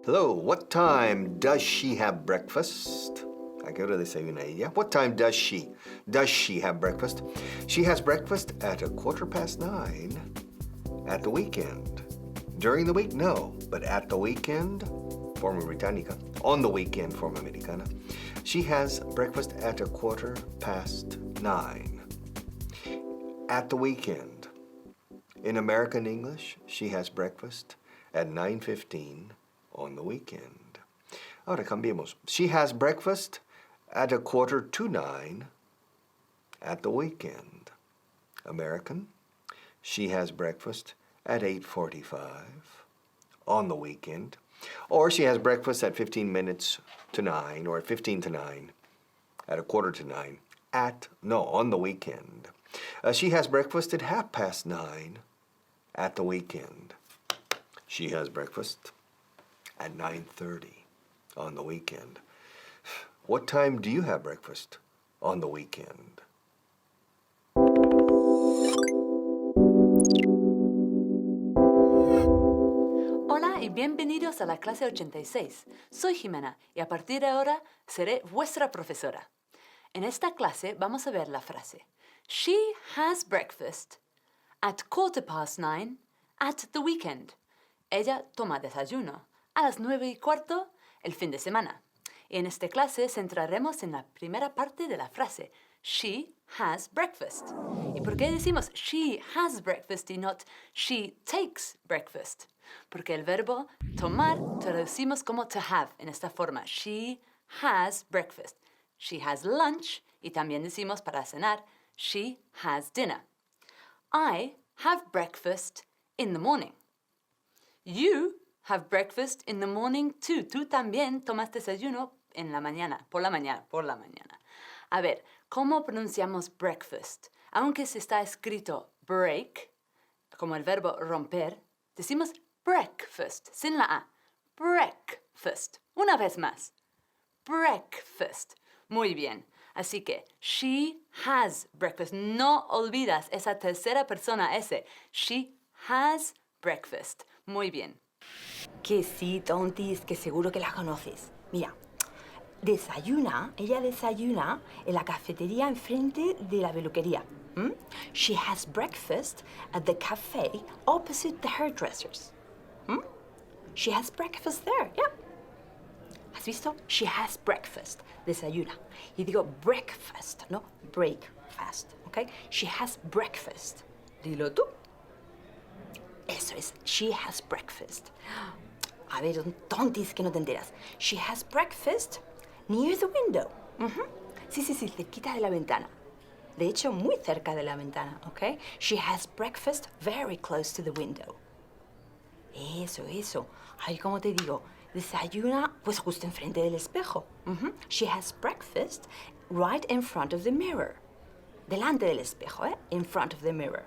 Hello, what time does she have breakfast? ¿A qué hora desayuna ella? What time does she? Does she have breakfast? She has breakfast at 9:15 at the weekend. During the week, no, but at the weekend, forma británica. On the weekend, forma americana. She has breakfast at 9:15. At the weekend. In American English, she has breakfast at 9:15 on the weekend. Ahora cambiemos. She has breakfast at 9:15 at the weekend. American, she has breakfast at 8:45 on the weekend. Or she has breakfast at 15 minutes to 9 or at 15 to 9, at 9:15 on the weekend. She has breakfast at 9:30 at the weekend. She has breakfast at 9:30 on the weekend. What time do you have breakfast on the weekend? Hola y bienvenidos a la clase 86. Soy Jimena y a partir de ahora seré vuestra profesora. En esta clase vamos a ver la frase She has breakfast at 9:15 at the weekend. Ella toma desayuno a las 9:15 el fin de semana. Y en esta clase centraremos en la primera parte de la frase She has breakfast. ¿Y por qué decimos she has breakfast y not she takes breakfast? Porque el verbo tomar traducimos como to have en esta forma. She has breakfast. She has lunch y también decimos para cenar she has dinner. I have breakfast in the morning. You have breakfast in the morning too. Tú también tomas desayuno en la mañana, por la mañana. A ver, ¿cómo pronunciamos breakfast? Aunque se está escrito break, como el verbo romper, decimos breakfast, sin la A. Breakfast. Una vez más. Breakfast. Muy bien. Así que, she has breakfast. No olvidas esa tercera persona, ese. She has breakfast. Muy bien. Que sí, tontis, que seguro que la conoces. Mira, ella desayuna en la cafetería enfrente de la peluquería. She has breakfast at the cafe opposite the hairdressers. She has breakfast there, yeah. ¿Has visto? She has breakfast, desayuna. Y digo breakfast, no breakfast, ¿ok? She has breakfast. Dilo tú. Eso es, she has breakfast. A ver, tontis que no te enteras. She has breakfast near the window. Sí, cerquita de la ventana. De hecho, muy cerca de la ventana, ¿ok? She has breakfast very close to the window. Eso. Ay, ¿cómo te digo? Desayuna, pues justo enfrente del espejo. She has breakfast right in front of the mirror. Delante del espejo, ¿eh? In front of the mirror.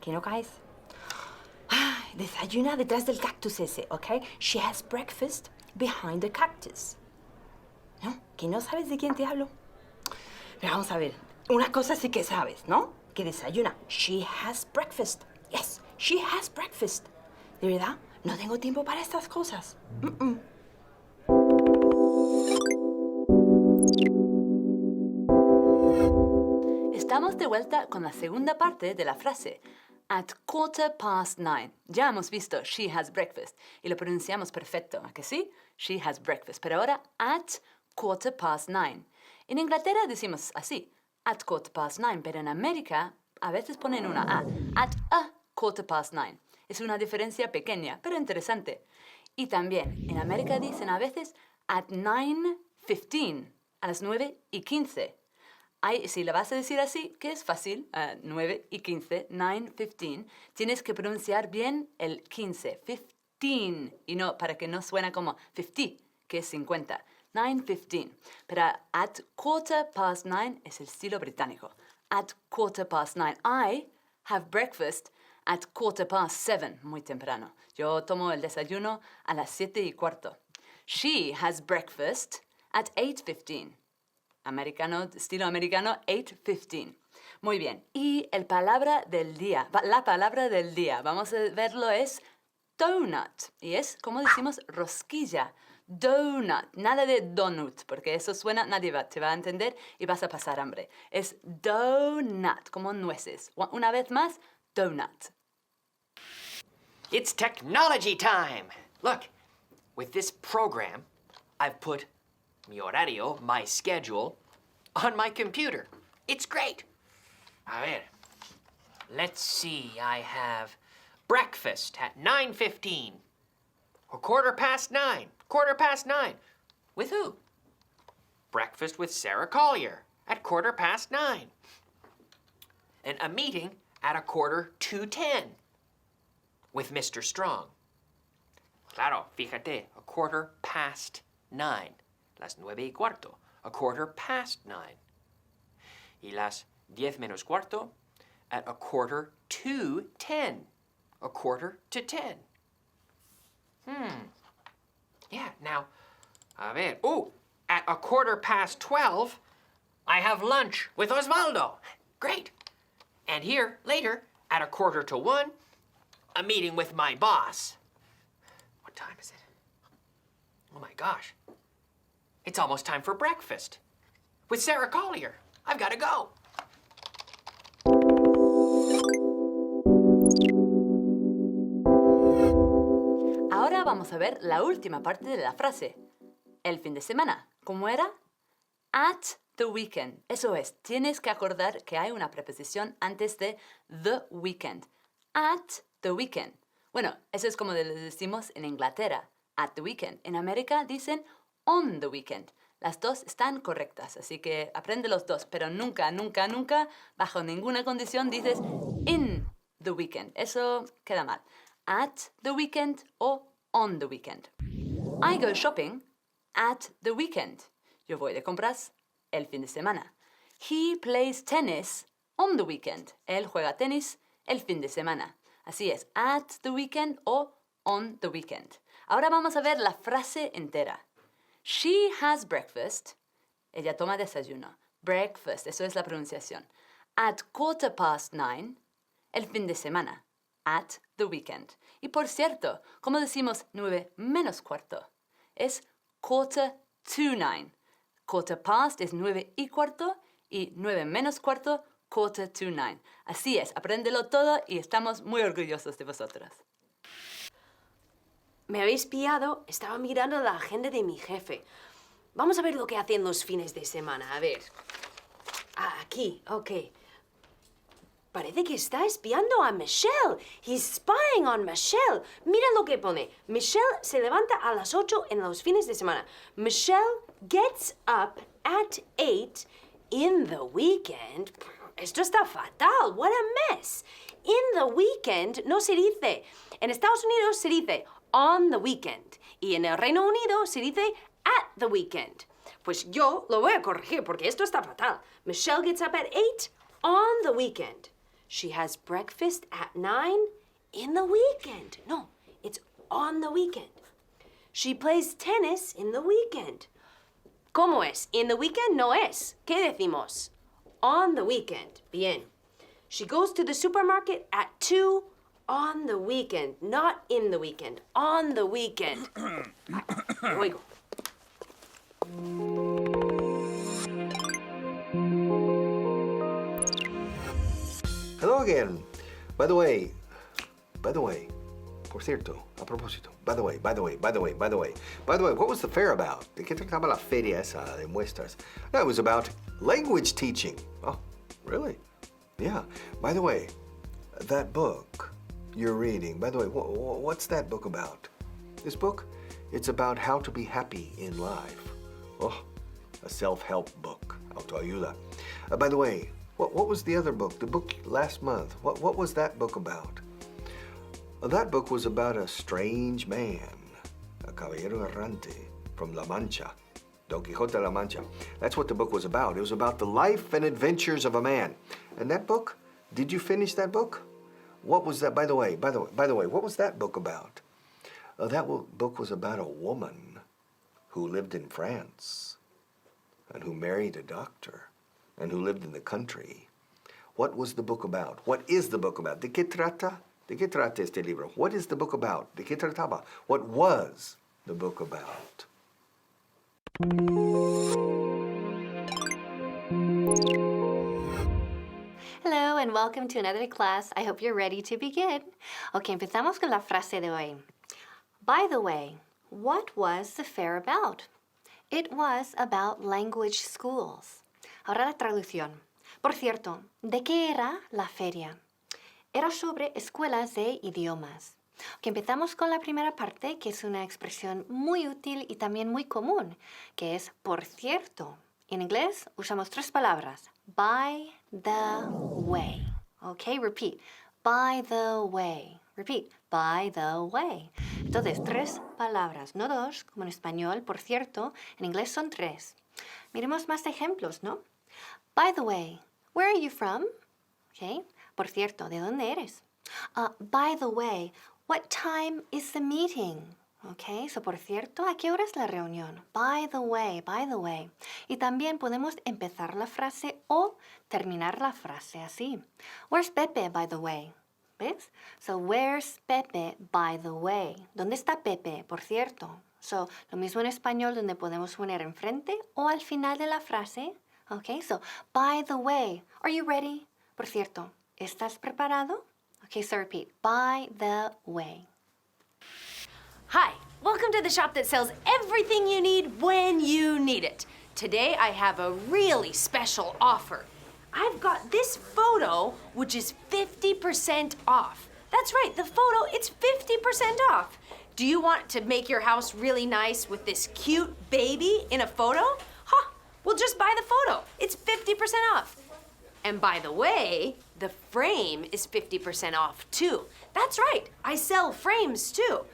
¿Que no caes? Desayuna detrás del cactus ese, ¿ok? She has breakfast behind the cactus. ¿No? ¿Que no sabes de quién te hablo? Pero vamos a ver, una cosa sí que sabes, ¿no? Que desayuna. She has breakfast. Yes, she has breakfast. De verdad, no tengo tiempo para estas cosas. Estamos de vuelta con la segunda parte de la frase. At 9:15. Ya hemos visto she has breakfast y lo pronunciamos perfecto, ¿a que sí? She has breakfast. Pero ahora at 9:15. En Inglaterra decimos así, at 9:15, pero en América a veces ponen una A. At 9:15. Es una diferencia pequeña, pero interesante. Y también en América dicen a veces at 9:15, a las 9:15. Si la vas a decir así, que es fácil, 9:15, 9:15, tienes que pronunciar bien el 15, 15, y no, para que no suena como 50, que es 50, 9:15. Pero at 9:15 es el estilo británico. At 9:15, I have breakfast at 7:15, muy temprano. Yo tomo el desayuno a las 7:15. She has breakfast at 8:15. Estilo americano, 8:15. Muy bien. Y la palabra del día, vamos a verlo, es donut. Y es como decimos rosquilla. Donut. Nada de donut, porque eso suena, nadie te va a entender y vas a pasar hambre. Es donut, como nueces. Una vez más, donut. It's technology time! Look, with this program, I've put mi horario, my schedule, on my computer. It's great. A ver, let's see, I have breakfast at 9:15. Or 9:15. With who? Breakfast with Sarah Collier at 9:15. And a meeting at 9:45. With Mr. Strong. Claro, fíjate, 9:15. Las 9:15. 9:15. Y las 10:15 at 9:45. 9:45. Yeah, now, a ver. Oh, at 12:15, I have lunch with Osvaldo. Great. And here, later, at 12:45, a meeting with my boss. What time is it? Oh my gosh. It's almost time for breakfast. With Sarah Collier. I've got to go. Ahora vamos a ver la última parte de la frase. El fin de semana. ¿Cómo era? At the weekend. Eso es, tienes que acordar que hay una preposición antes de the weekend. At the weekend. Bueno, eso es como lo decimos en Inglaterra. At the weekend. En América dicen on the weekend. Las dos están correctas, así que aprende los dos, pero nunca, nunca, nunca, bajo ninguna condición dices in the weekend. Eso queda mal. At the weekend o on the weekend. I go shopping at the weekend. Yo voy de compras el fin de semana. He plays tennis on the weekend. Él juega tenis el fin de semana. Así es, at the weekend o on the weekend. Ahora vamos a ver la frase entera. She has breakfast. Ella toma desayuno. Breakfast, eso es la pronunciación. At 9:15, el fin de semana. At the weekend. Y por cierto, como decimos 9:15, es 9:45. 9:15 es 9:15 y 9:15, 9:45. Así es, apréndelo todo y estamos muy orgullosos de vosotros. Me habéis pillado, estaba mirando la agenda de mi jefe. Vamos a ver lo que hacen los fines de semana, a ver. Ah, aquí, ok. Parece que está espiando a Michelle. He's spying on Michelle. Mira lo que pone. Michelle se levanta a las 8 en los fines de semana. Michelle gets up at 8 in the weekend. Esto está fatal. What a mess. In the weekend no se dice. En Estados Unidos se dice on the weekend. Y en el Reino Unido se dice at the weekend. Pues yo lo voy a corregir porque esto está fatal. Michelle gets up at 8 on the weekend. She has breakfast at 9 in the weekend. No, it's on the weekend. She plays tennis in the weekend. ¿Cómo es? In the weekend no es. ¿Qué decimos? On the weekend. Bien. She goes to the supermarket at 2 on the weekend. Not in the weekend. On the weekend. Me oigo. Hello again. By the way, por cierto, a propósito, by the way, what was the fair about? ¿De qué trataba la feria esa de muestras? No, it was about language teaching. Oh, really? Yeah. By the way, that book you're reading, by the way, what's that book about? This book? It's about how to be happy in life. Oh, a self-help book, autoayuda. By the way, what was the other book? The book last month. What was that book about? That book was about a strange man, a caballero errante from La Mancha, Don Quixote de la Mancha. That's what the book was about. It was about the life and adventures of a man. And that book, did you finish that book? What was that? By the way, what was that book about? That book was about a woman who lived in France and who married a doctor and who lived in the country. What was the book about? What is the book about? ¿De qué trata ¿De qué trata este libro? What is the book about? ¿De qué trataba? What was the book about? Hello and welcome to another class. I hope you're ready to begin. Ok, empezamos con la frase de hoy. By the way, what was the fair about? It was about language schools. Ahora la traducción. Por cierto, ¿de qué era la feria? Era sobre escuelas de idiomas. Ok, empezamos con la primera parte, que es una expresión muy útil y también muy común, que es por cierto. En inglés usamos 3 palabras. By the way. Okay, repeat. By the way. Repeat. By the way. Entonces, 3 palabras, no 2, como en español. Por cierto, en inglés son 3. Miremos más ejemplos, ¿no? By the way, where are you from? Okay. Por cierto, ¿de dónde eres? By the way, what time is the meeting? Okay, so por cierto, ¿a qué hora es la reunión? By the way, by the way. Y también podemos empezar la frase o terminar la frase así. Where's Pepe, by the way? ¿Ves? So, where's Pepe, by the way? ¿Dónde está Pepe, por cierto? So, lo mismo en español donde podemos poner enfrente o al final de la frase. Okay, so, by the way, are you ready? Por cierto, ¿estás preparado? Okay, so repeat. By the way. Hi, welcome to the shop that sells everything you need when you need it. Today I have a really special offer. I've got this photo, which is 50% off. That's right, the photo, it's 50% off. Do you want to make your house really nice with this cute baby in a photo? Huh, well just buy the photo. It's 50% off. And by the way, the frame is 50% off too. That's right, I sell frames too.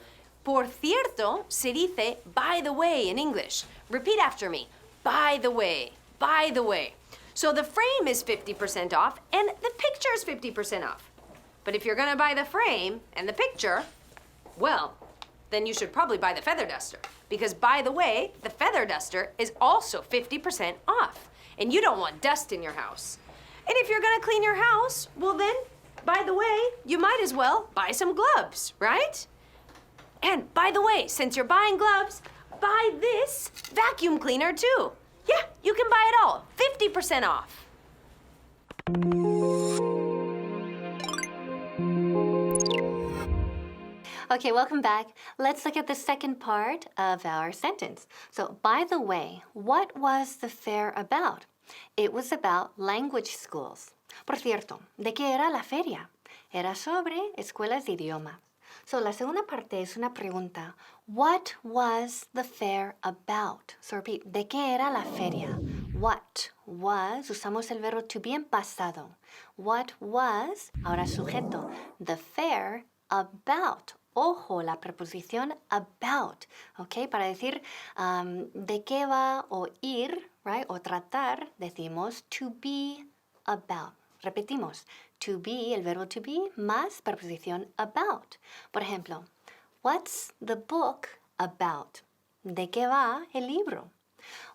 Por cierto se dice by the way in English. Repeat after me. By the way, by the way. So the frame is 50% off and the picture is 50% off. But if you're gonna buy the frame and the picture, well, then you should probably buy the feather duster. Because by the way, the feather duster is also 50% off. And you don't want dust in your house. And if you're gonna clean your house, well then, by the way, you might as well buy some gloves, right? And by the way, since you're buying gloves, buy this vacuum cleaner too. Yeah, you can buy it all, 50% off. Okay, welcome back. Let's look at the second part of our sentence. So, by the way, what was the fair about? It was about language schools. Por cierto, ¿de qué era la feria? Era sobre escuelas de idioma. So, la segunda parte es una pregunta. What was the fair about? So, repeat, ¿de qué era la feria? What was, usamos el verbo to be en pasado. What was, ahora sujeto, the fair about. Ojo, la preposición about, ¿ok? Para decir de qué va o ir, right? O tratar, decimos to be about. Repetimos, to be, el verbo to be, más preposición about. Por ejemplo, what's the book about? ¿De qué va el libro?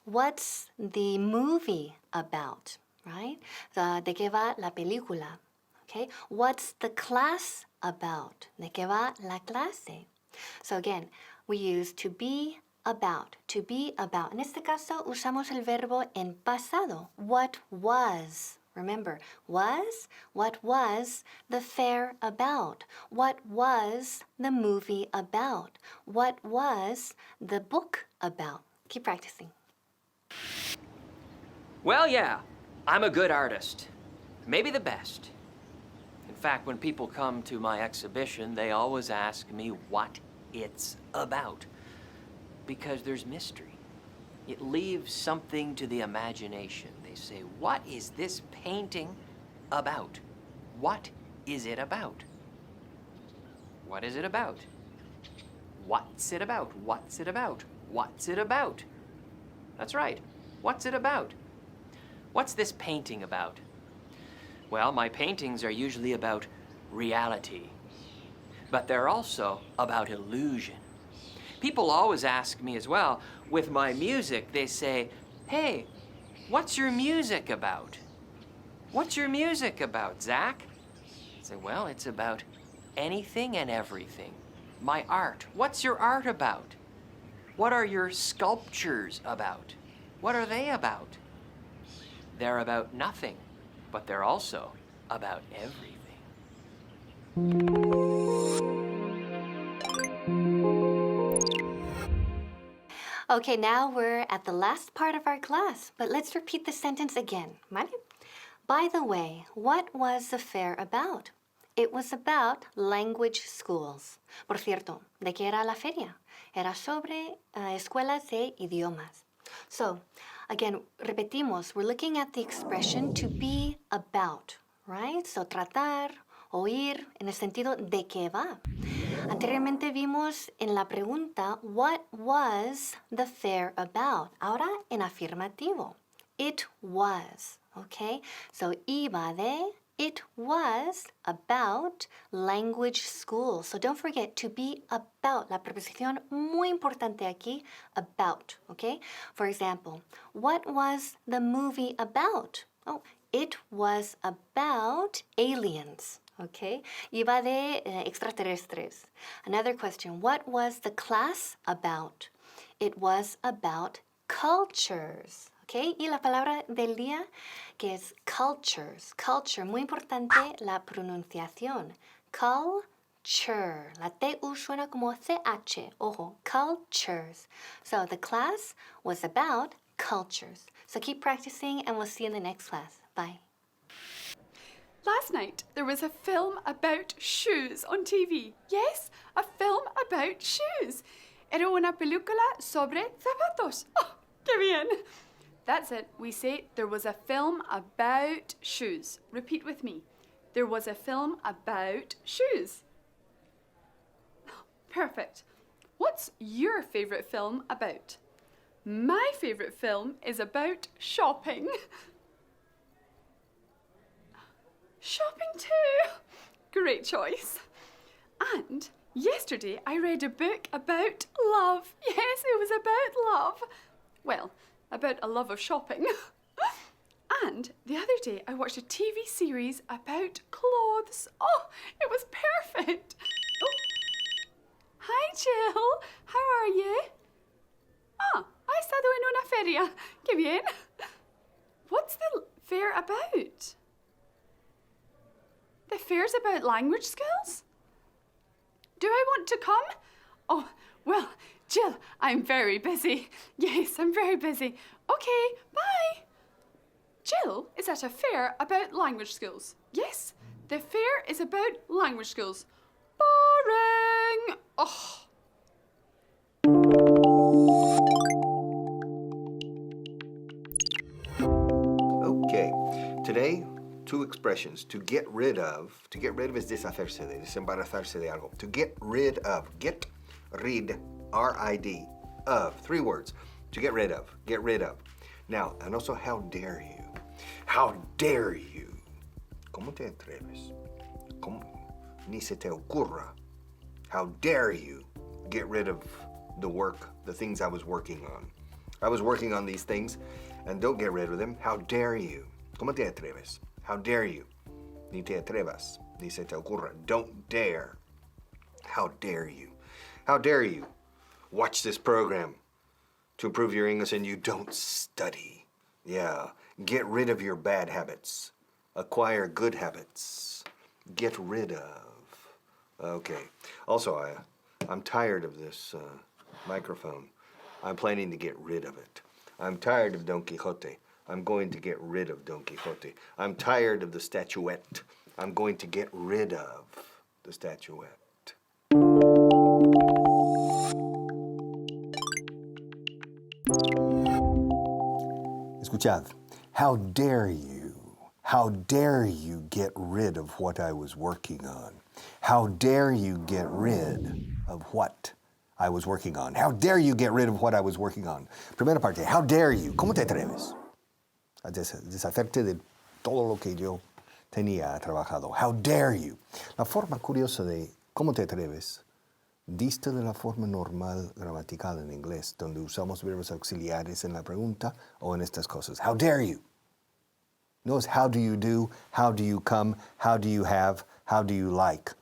What's the movie about? Right? ¿De qué va la película? Okay? What's the class about? ¿De qué va la clase? So again, we use to be about, to be about. En este caso, usamos el verbo en pasado. What was? Remember, was? What was the fair about? What was the movie about? What was the book about? Keep practicing. Well, yeah, I'm a good artist. Maybe the best. In fact, when people come to my exhibition, they always ask me what it's about. Because there's mystery. It leaves something to the imagination. They say, what is this painting about? What is it about? What is it about? What's it about? What's it about? What's it about? That's right. What's it about? What's this painting about? Well, my paintings are usually about reality, but they're also about illusion. People always ask me as well, with my music, they say, hey, what's your music about? What's your music about, Zach? I say, well, it's about anything and everything. My art. What's your art about? What are your sculptures about? What are they about? They're about nothing, but they're also about everything. Okay, now we're at the last part of our class, but let's repeat the sentence again, ¿vale? By the way, what was the fair about? It was about language schools. Por cierto, ¿de qué era la feria? Era sobre escuelas de idiomas. So, again, repetimos, we're looking at the expression to be about, right? So, tratar, oír, en el sentido de qué va. Anteriormente vimos en la pregunta, what was the fair about? Ahora en afirmativo. It was, okay? So, iba de, it was about language school. So don't forget to be about. La preposición muy importante aquí, about, okay? For example, what was the movie about? Oh, it was about aliens, okay? Iba de extraterrestres. Another question, what was the class about? It was about cultures. Okay, y la palabra del día que es cultures. Culture, muy importante la pronunciación. Culture. La T-U suena como CH. Ojo, cultures. So the class was about cultures. So keep practicing and we'll see you in the next class. Bye. Last night, there was a film about shoes on TV. Yes, a film about shoes. Era una película sobre zapatos. Oh, qué bien. That's it. We say there was a film about shoes. Repeat with me. There was a film about shoes. Perfect. What's your favourite film about? My favourite film is about shopping. Shopping too. Great choice. And yesterday I read a book about love. Yes, it was about love. Well, about a love of shopping. And the other day I watched a TV series about clothes. Oh, it was perfect. Oh. Hi, Jill. How are you? Ah, ha estado en una feria. Qué bien. What's the fair about? The fair's about language skills? Do I want to come? Oh, well, Jill, I'm very busy. Yes, I'm very busy. Okay, bye. Jill is at a fair about language skills. Yes, the fair is about language skills. Boring. Oh. Okay, today, two expressions. To get rid of is deshacerse de, desembarazarse de algo. To get rid of, get rid, R-I-D, of, 3 words. To get rid of, get rid of. Now, and also, how dare you? How dare you? ¿Cómo te atreves? ¿Cómo? Ni se te ocurra. How dare you get rid of the work, the things I was working on. I was working on these things, and don't get rid of them. How dare you? ¿Cómo te atreves? How dare you? Ni te atrevas, ni se te ocurra. Don't dare. How dare you? How dare you watch this program to improve your English and you don't study? Yeah, get rid of your bad habits. Acquire good habits. Get rid of. Okay. Also, I'm tired of this microphone. I'm planning to get rid of it. I'm tired of Don Quixote. I'm going to get rid of Don Quixote. I'm tired of the statuette. I'm going to get rid of the statuette. Escuchad. How dare you? How dare you get rid of what I was working on? How dare you get rid of what I was working on? How dare you get rid of what I was working on? Primera parte, how dare you? ¿Cómo te atreves a deshacerte de todo lo que yo tenía trabajado? How dare you? La forma curiosa de ¿cómo te atreves? Dista de la forma normal gramatical en inglés, donde usamos verbos auxiliares en la pregunta o en estas cosas. How dare you? No es how do you do, how do you come, how do you have, how do you like.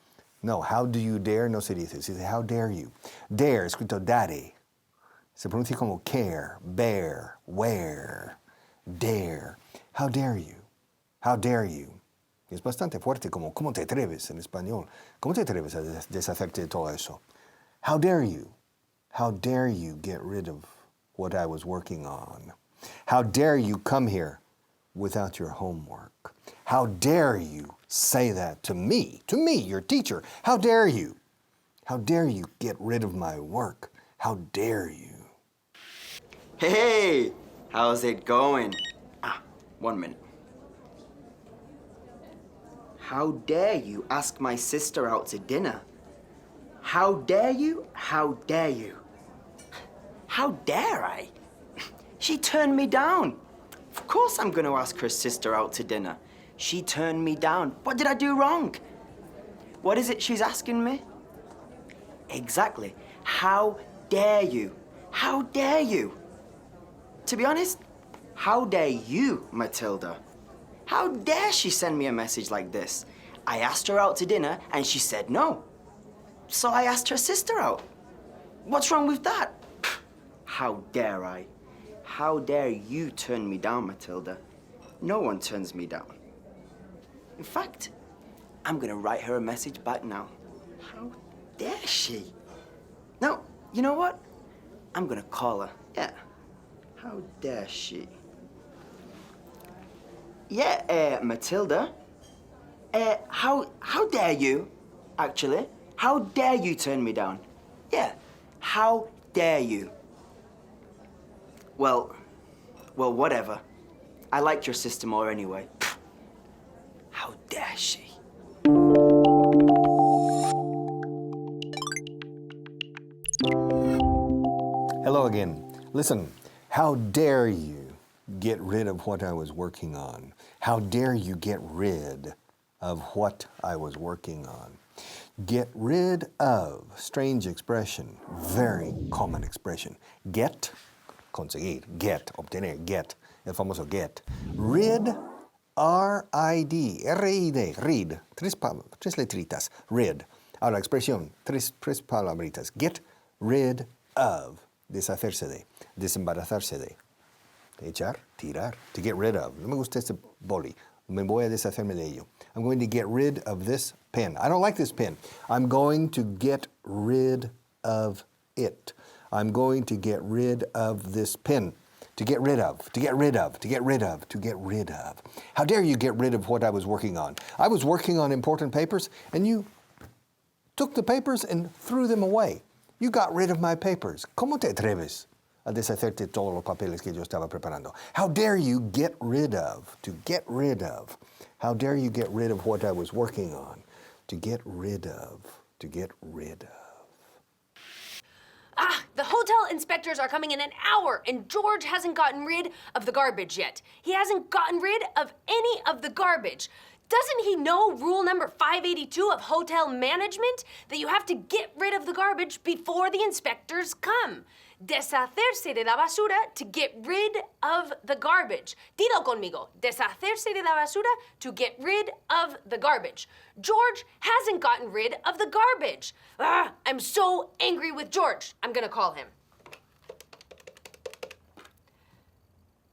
No, how do you dare no se dice. Se dice, how dare you. Dare, escrito dare. Se pronuncia como care, bear, wear, dare. How dare you? How dare you? Y es bastante fuerte, como, ¿cómo te atreves en español? ¿Cómo te atreves a deshacerte de todo eso? How dare you? How dare you get rid of what I was working on? How dare you come here without your homework? How dare you say that to me, your teacher? How dare you? How dare you get rid of my work? How dare you? Hey, how's it going? 1 minute. How dare you ask my sister out to dinner? How dare you? How dare you? How dare I? She turned me down. Of course I'm going to ask her sister out to dinner. She turned me down. What did I do wrong? What is it she's asking me? Exactly. How dare you? How dare you? To be honest, how dare you, Matilda? How dare she send me a message like this? I asked her out to dinner and she said no. So I asked her sister out. What's wrong with that? How dare I? How dare you turn me down, Matilda? No one turns me down. In fact, I'm gonna write her a message back now. How dare she? No, you know what? I'm gonna call her. Yeah. How dare she? Yeah, Matilda. How dare you, actually? How dare you turn me down? Yeah, how dare you? Well, whatever. I like your sister more anyway. How dare she? Hello again. Listen, how dare you get rid of what I was working on? How dare you get rid of what I was working on? Get rid of, strange expression, very common expression. Get, conseguir, get, obtener, get, el famoso get. Rid, R-I-D, R-I-D, read, tres letritas, rid. Ahora, expresión, tres palabritas. Get rid of, deshacerse de, desembarazarse de. Echar, tirar, to get rid of. No me gusta este boli. Me voy a deshacerme de ello. I'm going to get rid of this pen. I don't like this pen. I'm going to get rid of it. I'm going to get rid of this pen. To get rid of, to get rid of, to get rid of, to get rid of. How dare you get rid of what I was working on? I was working on important papers, and you took the papers and threw them away. You got rid of my papers. ¿Cómo te atreves a deshacerte todos los papeles que yo estaba preparando? How dare you get rid of, to get rid of. How dare you get rid of what I was working on? To get rid of, to get rid of. The hotel inspectors are coming in an hour, and George hasn't gotten rid of the garbage yet. He hasn't gotten rid of any of the garbage. Doesn't he know rule number 582 of hotel management? That you have to get rid of the garbage before the inspectors come. Deshacerse de la basura, to get rid of the garbage. Dilo conmigo. Deshacerse de la basura, to get rid of the garbage. George hasn't gotten rid of the garbage. I'm so angry with George. I'm gonna call him.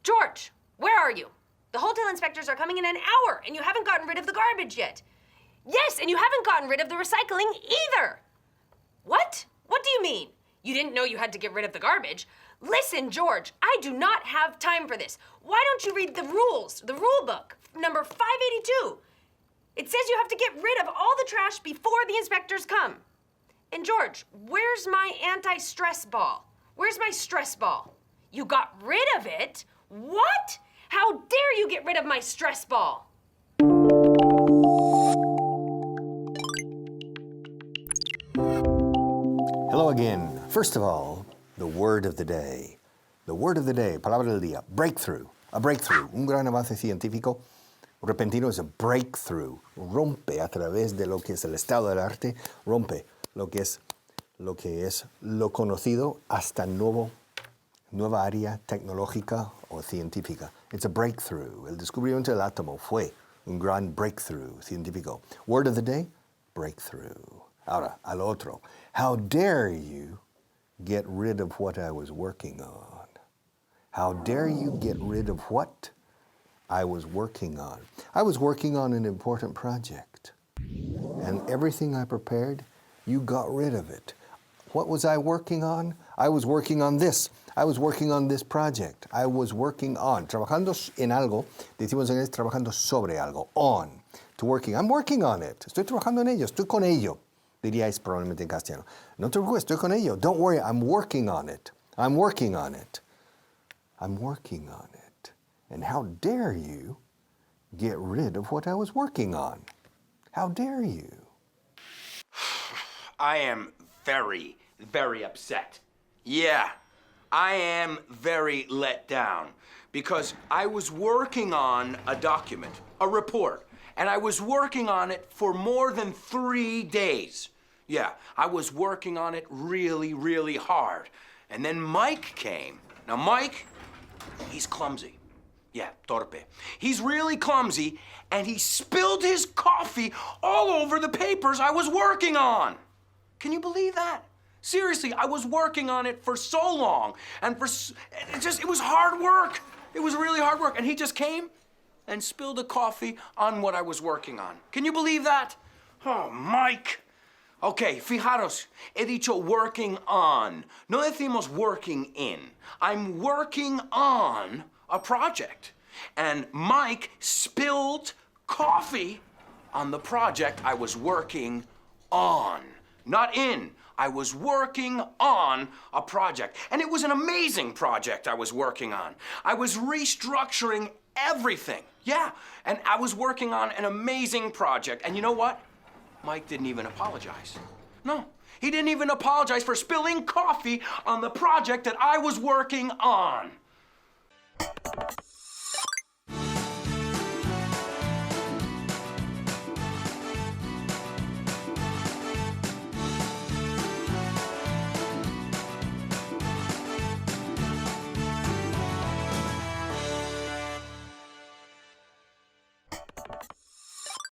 George, where are you? The hotel inspectors are coming in an hour, and you haven't gotten rid of the garbage yet. Yes, and you haven't gotten rid of the recycling either. What? What do you mean? You didn't know you had to get rid of the garbage? Listen, George, I do not have time for this. Why don't you read the rules, the rule book, number 582? It says you have to get rid of all the trash before the inspectors come. And George, where's my anti-stress ball? Where's my stress ball? You got rid of it? What? How dare you get rid of my stress ball? Hello again. First of all, the word of the day. The word of the day, palabra del día, breakthrough. A breakthrough, un gran avance científico repentino es a breakthrough. Rompe a través de lo que es el estado del arte, rompe lo que es lo conocido hasta nueva área tecnológica o científica. It's a breakthrough. El descubrimiento del átomo fue un gran breakthrough científico. Word of the day, breakthrough. Ahora, al otro. How dare you get rid of what I was working on? How dare you get rid of what I was working on? I was working on an important project. And everything I prepared, you got rid of it. What was I working on? I was working on this. I was working on this project. I was working on. Trabajando en algo, decimos en inglés trabajando sobre algo. On. To working. I'm working on it. Estoy trabajando en ello. Estoy con ello. Diríais probablemente en castellano. No te preocupes, estoy con ello. Don't worry, I'm working on it. I'm working on it. I'm working on it. And how dare you get rid of what I was working on? How dare you? I am very, very upset. Yeah, I am very let down because I was working on a document, a report, and I was working on it for more than 3 days. Yeah, I was working on it really, really hard. And then Mike came. Now, Mike, he's clumsy. Yeah, torpe. He's really clumsy, and he spilled his coffee all over the papers I was working on. Can you believe that? Seriously, I was working on it for so long, and it was hard work. It was really hard work, and he just came and spilled the coffee on what I was working on. Can you believe that? Oh, Mike. Okay, fijaros, he dicho working on. No decimos working in. I'm working on a project. And Mike spilled coffee on the project I was working on. Not in. I was working on a project. And it was an amazing project I was working on. I was restructuring everything. Yeah, and I was working on an amazing project. And you know what? Mike didn't even apologize. No, he didn't even apologize for spilling coffee on the project that I was working on.